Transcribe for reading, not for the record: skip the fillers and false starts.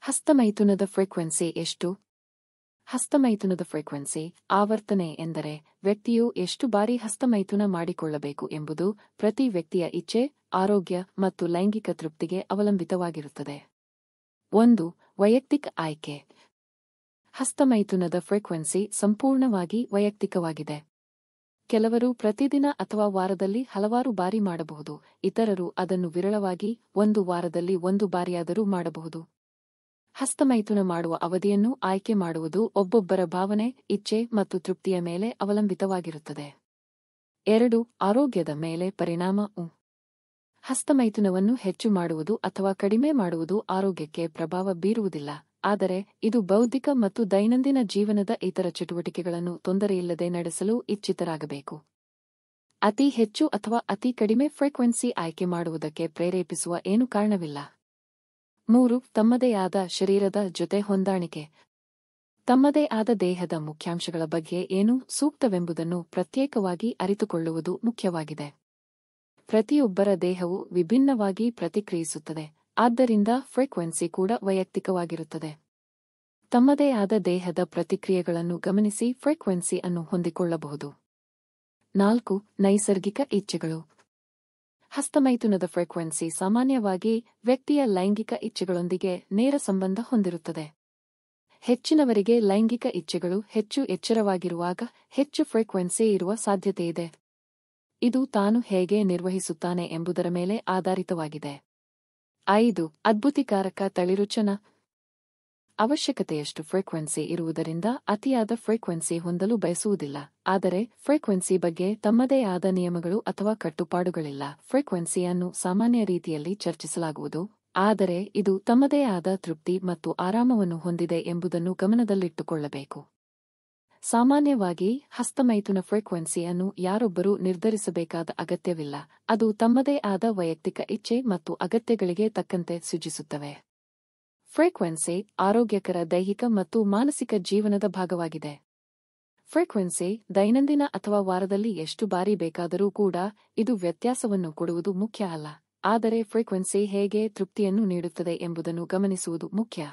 ಹಸ್ತಮೈಥುನದ frequency ಎಷ್ಟು? ಹಸ್ತಮೈಥುನದ frequency ಆವರ್ತನೆ ಎಂದರೆ ವ್ಯಕ್ತಿಯು ಎಷ್ಟು ಬಾರಿ ಹಸ್ತಮೈಥುನ ಮಾಡಿಕೊಳ್ಳಬೇಕು ಎಂಬುದು ಪ್ರತಿ ವ್ಯಕ್ತಿಯ ಇಚ್ಛೆ, ಆರೋಗ್ಯ ಮತ್ತು ಲೈಂಗಿಕ ತೃಪ್ತಿಗೆ ಅವಲಂಬಿತವಾಗಿರುತ್ತದೆ. 1. ವೈಯಕ್ತಿಕ ಆಯ್ಕೆ. ಹಸ್ತಮೈಥುನದ ಫ್ರೀಕ್ವೆನ್ಸಿ ಸಂಪೂರ್ಣವಾಗಿ ವೈಯಕ್ತಿಕವಾಗಿದೆ. ಕೆಲವರು ಪ್ರತಿದಿನ ಅಥವಾ ವಾರದಲ್ಲಿ ಹಲವಾರು ಬಾರಿ ಮಾಡಬಹುದು, ಇತರರು ಅದನ್ನು ವಿರಳವಾಗಿ 1 ವಾರದಲ್ಲಿ 1 ಬಾರಿಯಾದರೂ ಮಾಡಬಹುದು. ಹಸ್ತಮೈಥುನ ಮಾಡುವ ಅವಧಿಯನ್ನು ಆಯ್ಕೆ ಮಾಡುವುದು ಒಬ್ಬೊಬ್ಬರ ಭಾವನೆ, ಇಚ್ಛೆ ಮತ್ತು ತೃಪ್ತಿಯ ಮೇಲೆ ಅವಲಂಬಿತವಾಗಿರುತ್ತದೆ. 2. ಆರೋಗ್ಯದ ಮೇಲೆ ಪರಿಣಾಮ. ಹಸ್ತಮೈಥುನವನ್ನು ಹೆಚ್ಚು ಮಾಡುವುದು ಅಥವಾ ಕಡಿಮೆ ಮಾಡುವುದು ಆರೋಗ್ಯಕ್ಕೆ ಪ್ರಭಾವ ಬೀರುವುದಿಲ್ಲ, ಆದರೆ ಇದು ಬೌದ್ಧಿಕ ಮತ್ತು ದೈನಂದಿನ ಜೀವನದ ಇತರ ಚಟುವಟಿಕೆಗಳನ್ನು ತೊಂದರೆಯಿಲ್ಲದೆ ನಡೆಸಲು ಇಚ್ಛಿತರಾಗಬೇಕು. ಅತಿ ಹೆಚ್ಚು ಅಥವಾ ಅತಿ ಕಡಿಮೆ ಫ್ರೀಕ್ವೆನ್ಸಿ ಆಯ್ಕೆ ಮಾಡುವುದಕ್ಕೆ ಪ್ರೇರೇಪಿಸುವ ಏನು ಕಾರಣವಿಲ್ಲ. 3. ತಮ್ಮದೇ ಆದ ಶರೀರದ ಜೊತೆ ಹೊಂದಾಣಿಕೆ. ತಮ್ಮದೇ ಆದ ದೇಹದ ಮುಖ್ಯಾಂಶಗಳ ಬಗ್ಗೆ ಏನು ಸೂಕ್ತವೆಂಬುದನ್ನು ಪ್ರತ್ಯೇಕವಾಗಿ ಅರಿತುಕೊಳ್ಳುವುದು ಮುಖ್ಯವಾಗಿದೆ. ಪ್ರತಿಯೊಬ್ಬರ ದೇಹವು ವಿಭಿನ್ನವಾಗಿ ಪ್ರತಿಕ್ರಿಯಿಸುತ್ತದೆ, ಆದ್ದರಿಂದ ಫ್ರೀಕ್ವೆನ್ಸಿ ಕೂಡ ವೈಯಕ್ತಿಕವಾಗಿರುತ್ತದೆ. ತಮ್ಮದೇ ಆದ ದೇಹದ ಪ್ರತಿಕ್ರಿಯೆಗಳನ್ನು ಗಮನಿಸಿ ಫ್ರೀಕ್ವೆನ್ಸಿ ಅನ್ನು ಹೊಂದಿಕೊಳ್ಳಬಹುದು. 4. ನೈಸರ್ಗಿಕ ಇಚ್ಛೆಗಳು. ಹಸ್ತಮೈಥುನದ ಫ್ರೀಕ್ವೆನ್ಸಿ ಸಾಮಾನ್ಯವಾಗಿ ವ್ಯಕ್ತಿಯ ಲೈಂಗಿಕ ಇಚ್ಛೆಗಳೊಂದಿಗೆ ನೇರ ಸಂಬಂಧ ಹೊಂದಿರುತ್ತದೆ. ಹೆಚ್ಚಿನವರಿಗೆ ಲೈಂಗಿಕ ಇಚ್ಛೆಗಳು ಹೆಚ್ಚು ಎಚ್ಚರವಾಗಿರುವಾಗ ಹೆಚ್ಚು ಫ್ರೀಕ್ವೆನ್ಸಿ ಇರುವ ಸಾಧ್ಯತೆಯಿದೆ. ಇದು ತಾನು ಹೇಗೆ ನಿರ್ವಹಿಸುತ್ತಾನೆ ಎಂಬುದರ ಮೇಲೆ ಆಧಾರಿತವಾಗಿದೆ. 5. ಅದ್ಭುತಿಕಾರಕ ತಳಿರುಚನ. ಅವಶ್ಯಕತೆಯಷ್ಟು ಫ್ರೀಕ್ವೆನ್ಸಿ ಇರುವುದರಿಂದ ಅತಿಯಾದ ಫ್ರೀಕ್ವೆನ್ಸಿ ಹೊಂದಲು ಬಯಸುವುದಿಲ್ಲ, ಆದರೆ ಫ್ರೀಕ್ವೆನ್ಸಿ ಬಗ್ಗೆ ತಮ್ಮದೇ ಆದ ನಿಯಮಗಳು ಅಥವಾ ಕಟ್ಟುಪಾಡುಗಳಿಲ್ಲ. ಫ್ರೀಕ್ವೆನ್ಸಿಯನ್ನು ಸಾಮಾನ್ಯ ರೀತಿಯಲ್ಲಿ ಚರ್ಚಿಸಲಾಗುವುದು, ಆದರೆ ಇದು ತಮ್ಮದೇ ಆದ ತೃಪ್ತಿ ಮತ್ತು ಆರಾಮವನ್ನು ಹೊಂದಿದೆ ಎಂಬುದನ್ನು ಗಮನದಲ್ಲಿಟ್ಟುಕೊಳ್ಳಬೇಕು. ಸಾಮಾನ್ಯವಾಗಿ ಹಸ್ತಮೈಥುನ ಫ್ರೀಕ್ವೆನ್ಸಿಯನ್ನು ಯಾರೊಬ್ಬರೂ ನಿರ್ಧರಿಸಬೇಕಾದ ಅಗತ್ಯವಿಲ್ಲ, ಅದು ತಮ್ಮದೇ ಆದ ವೈಯಕ್ತಿಕ ಇಚ್ಛೆ ಮತ್ತು ಅಗತ್ಯಗಳಿಗೆ ತಕ್ಕಂತೆ ಸೂಚಿಸುತ್ತವೆ. ಫ್ರೀಕ್ವೆನ್ಸಿ ಆರೋಗ್ಯಕರ ದೈಹಿಕ ಮತ್ತು ಮಾನಸಿಕ ಜೀವನದ ಭಾಗವಾಗಿದೆ. ಫ್ರೀಕ್ವೆನ್ಸಿ ದೈನಂದಿನ ಅಥವಾ ವಾರದಲ್ಲಿ ಎಷ್ಟು ಬಾರಿ ಬೇಕಾದರೂ ಕೂಡ ಇದು ವ್ಯತ್ಯಾಸವನ್ನು ಕೊಡುವುದು ಮುಖ್ಯ ಅಲ್ಲ, ಆದರೆ ಫ್ರೀಕ್ವೆನ್ಸಿ ಹೇಗೆ ತೃಪ್ತಿಯನ್ನು ನೀಡುತ್ತದೆ ಎಂಬುದನ್ನು ಗಮನಿಸುವುದು ಮುಖ್ಯ.